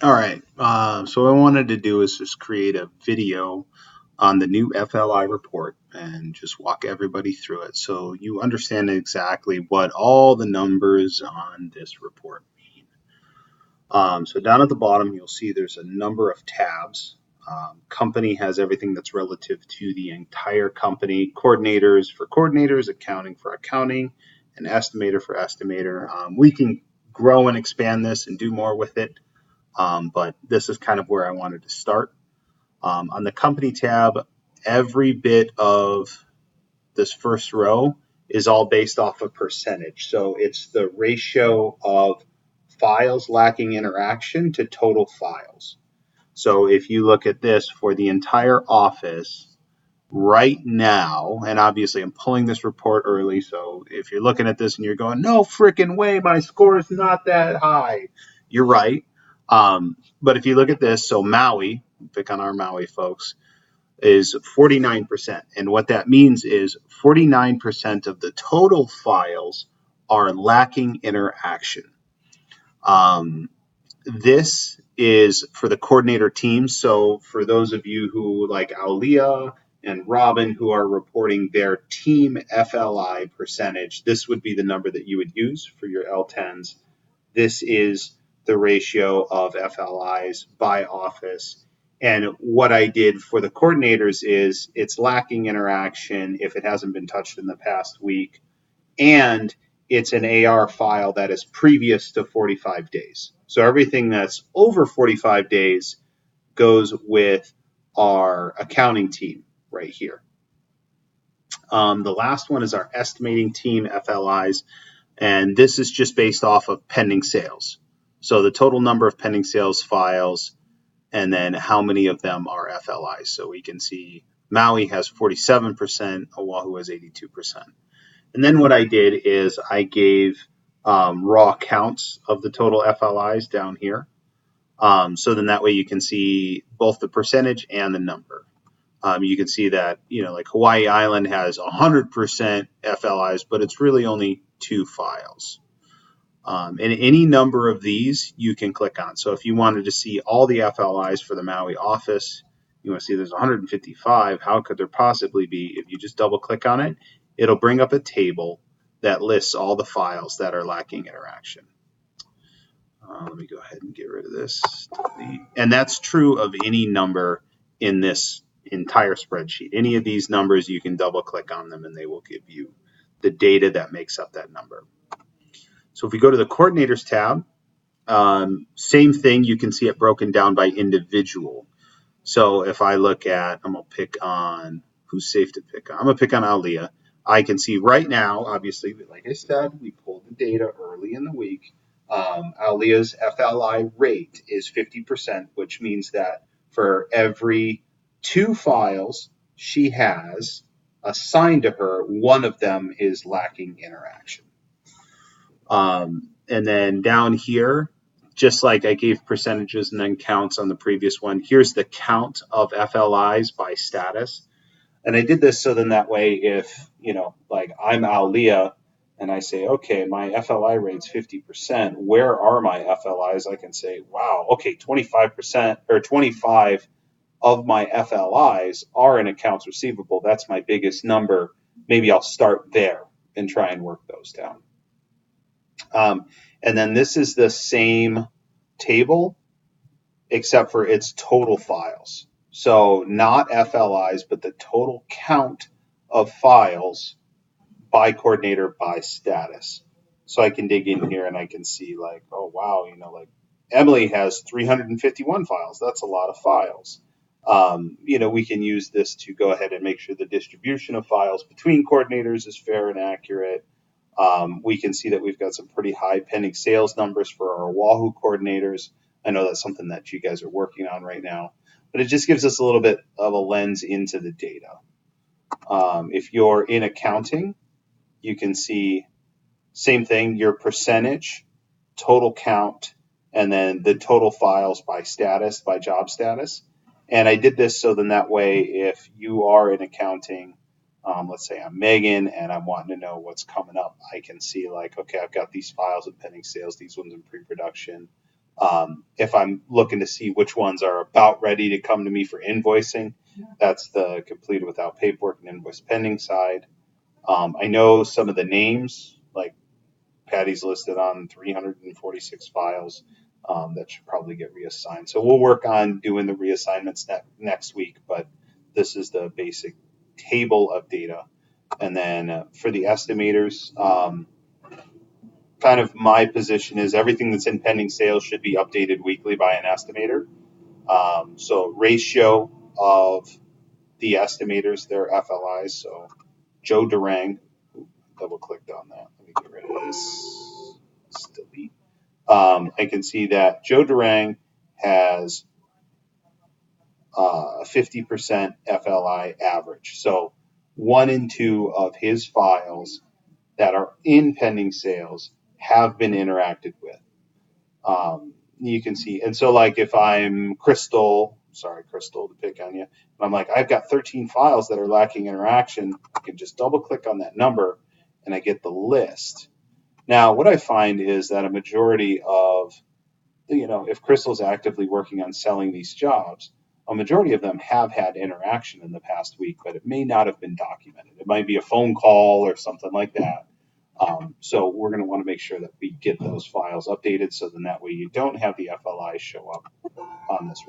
All right. So what I wanted to do is just create a video on the new FLI report and just walk everybody through it so you understand exactly what all the numbers on this report mean. So down at the bottom, you'll see there's a number of tabs. Company has everything that's relative to the entire company. Coordinators for coordinators, accounting for accounting, an estimator for estimator. We can grow and expand this and do more with it. But this is kind of where I wanted to start. On the company tab, every bit of this first row is all based off a percentage. So it's the ratio of files lacking interaction to total files. So if you look at this for the entire office right now, and obviously I'm pulling this report early, so if you're looking at this and you're going, no freaking way, my score is not that high, you're right. But if you look at this, so Maui, pick on our Maui folks, is 49%. And what that means is 49% of the total files are lacking interaction. This is for the coordinator team. So for those of you who like Aulia and Robin who are reporting their team FLI percentage, this would be the number that you would use for your L10s. This is the ratio of FLIs by office. And what I did for the coordinators is it's lacking interaction if it hasn't been touched in the past week, and it's an AR file that is previous to 45 days. So everything that's over 45 days goes with our accounting team right here. The last one is our estimating team FLIs, and this is just based off of pending sales. So the total number of pending sales files, and then how many of them are FLIs. So we can see Maui has 47%, Oahu has 82%. And then what I did is I gave raw counts of the total FLIs down here. So then that way you can see both the percentage and the number. You can see that, like Hawaii Island has 100% FLIs, but it's really only 2 files. And any number of these you can click on. So if you wanted to see all the FLIs for the Maui office, you want to see there's 155. How could there possibly be? If you just double click on it, it'll bring up a table that lists all the files that are lacking interaction. Let me go ahead and get rid of this. And that's true of any number in this entire spreadsheet. Any of these numbers, you can double click on them and they will give you the data that makes up that number. So if we go to the coordinators tab, same thing, you can see it broken down by individual. So if I look at, I'm going to pick on, who's safe to pick on? I'm going to pick on Alia. I can see right now, obviously, like I said, we pulled the data early in the week. Alia's FLI rate is 50%, which means that for every 2 files she has assigned to her, one of them is lacking interaction. And then down here, just like I gave percentages and then counts on the previous one, here's the count of FLIs by status. And I did this so then that way if, like I'm Aulia and I say, okay, my FLI rate's 50%, where are my FLIs? I can say, wow, okay, 25% or 25 of my FLIs are in accounts receivable. That's my biggest number. Maybe I'll start there and try and work those down. And then this is the same table, except for its total files. So not FLIs, but the total count of files by coordinator by status. So I can dig in here and I can see like, oh, wow, like Emily has 351 files. That's a lot of files. We can use this to go ahead and make sure the distribution of files between coordinators is fair and accurate. We can see that we've got some pretty high pending sales numbers for our Oahu coordinators. I know that's something that you guys are working on right now, but it just gives us a little bit of a lens into the data. If you're in accounting, you can see same thing, your percentage, total count, and then the total files by status, by job status. And I did this so then that way if you are in accounting, let's say I'm Megan and I'm wanting to know what's coming up, I can see like, okay, I've got these files in pending sales, these ones in pre-production. If I'm looking to see which ones are about ready to come to me for invoicing, that's the completed without paperwork and invoice pending side. I know some of the names, like Patty's listed on 346 files. That should probably get reassigned. So we'll work on doing the reassignments next week, but this is the basic table of data. And then for the estimators, kind of my position is everything that's in pending sales should be updated weekly by an estimator. So ratio of the estimators, their FLIs. So Joe Durang, double clicked on that. Let me get rid of this. Let's delete. I can see that Joe Durang has 50% FLI average. So 1 in 2 of his files that are in pending sales have been interacted with. You can see, and so like if I'm Crystal to pick on you, and I'm like, I've got 13 files that are lacking interaction, I can just double click on that number and I get the list. Now, what I find is that a majority of, if Crystal's actively working on selling these jobs, a majority of them have had interaction in the past week, but it may not have been documented. It might be a phone call or something like that. So we're going to want to make sure that we get those files updated so then that way you don't have the FLI show up on this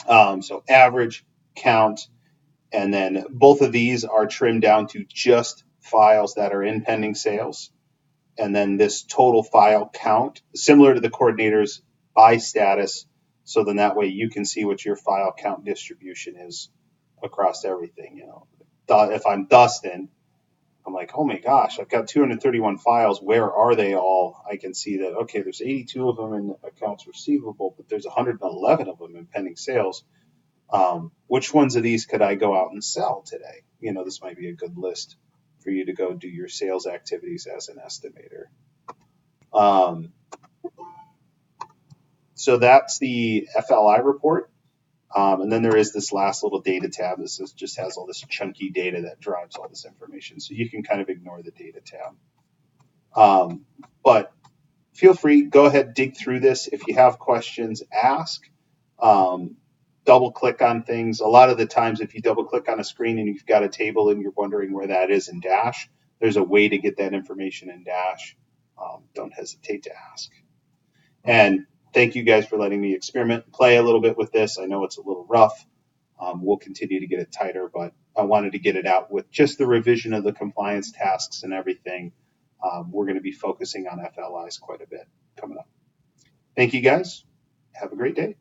one. So average, count, and then both of these are trimmed down to just files that are in pending sales. And then this total file count, similar to the coordinators by status, so then that way you can see what your file count distribution is across everything. If I'm Dustin, I'm like, oh my gosh, I've got 231 files. Where are they all? I can see that, okay, there's 82 of them in accounts receivable, but there's 111 of them in pending sales. Which ones of these could I go out and sell today? This might be a good list for you to go do your sales activities as an estimator. So that's the FLI report. And then there is this last little data tab. This just has all this chunky data that drives all this information. So you can kind of ignore the data tab. But feel free, go ahead, dig through this. If you have questions, ask. Double click on things. A lot of the times, if you double click on a screen and you've got a table and you're wondering where that is in Dash, there's a way to get that information in Dash. Don't hesitate to ask. And thank you guys for letting me experiment and play a little bit with this. I know it's a little rough. We'll continue to get it tighter, but I wanted to get it out with just the revision of the compliance tasks and everything. We're going to be focusing on FLIs quite a bit coming up. Thank you guys. Have a great day.